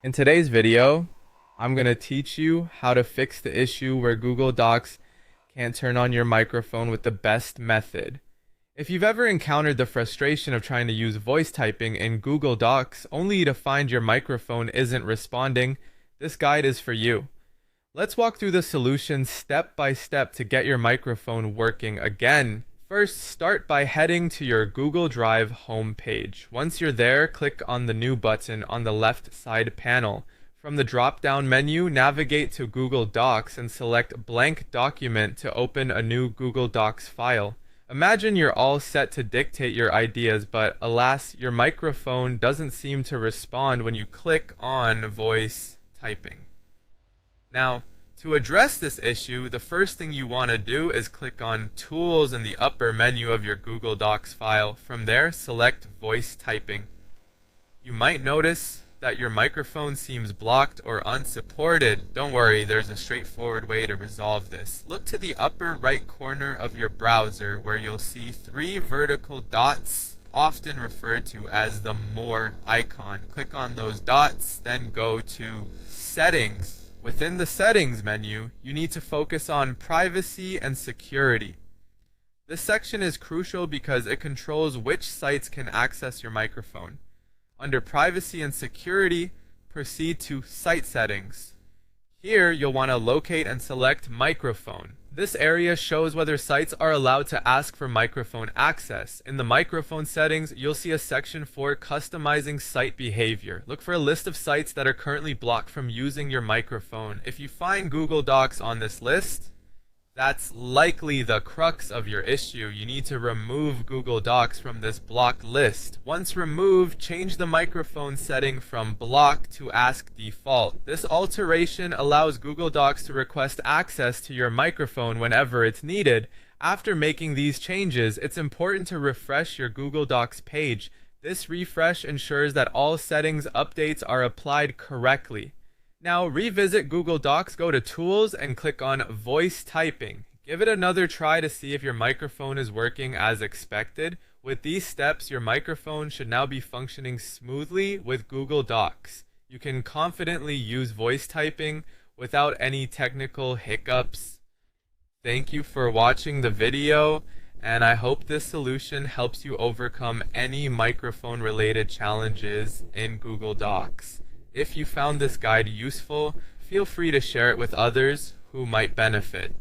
In today's video, I'm going to teach you how to fix the issue where Google Docs can't turn on your microphone with the best method. If you've ever encountered the frustration of trying to use voice typing in Google Docs only to find your microphone isn't responding, this guide is for you. Let's walk through the solution step by step to get your microphone working again. First, start by heading to your Google Drive homepage. Once you're there, click on the New button on the left side panel. From the drop-down menu, navigate to Google Docs and select Blank Document to open a new Google Docs file. Imagine you're all set to dictate your ideas, but alas, your microphone doesn't seem to respond when you click on voice typing. Now, to address this issue, the first thing you want to do is click on Tools in the upper menu of your Google Docs file. From there, select Voice Typing. You might notice that your microphone seems blocked or unsupported. Don't worry, there's a straightforward way to resolve this. Look to the upper right corner of your browser where you'll see 3 vertical dots, often referred to as the More icon. Click on those dots, then go to Settings. Within the Settings menu, you need to focus on Privacy and Security. This section is crucial because it controls which sites can access your microphone. Under Privacy and Security, proceed to Site Settings. Here, you'll want to locate and select Microphone. This area shows whether sites are allowed to ask for microphone access. In the microphone settings, you'll see a section for customizing site behavior. Look for a list of sites that are currently blocked from using your microphone. If you find Google Docs on this list, that's likely the crux of your issue. You need to remove Google Docs from this blocked list. Once removed, change the microphone setting from block to ask default. This alteration allows Google Docs to request access to your microphone whenever it's needed. After making these changes, it's important to refresh your Google Docs page. This refresh ensures that all settings updates are applied correctly. Now revisit Google Docs, go to Tools, and click on Voice Typing. Give it another try to see if your microphone is working as expected. With these steps, your microphone should now be functioning smoothly with Google Docs. You can confidently use voice typing without any technical hiccups. Thank you for watching the video, and I hope this solution helps you overcome any microphone-related challenges in Google Docs. If you found this guide useful, feel free to share it with others who might benefit.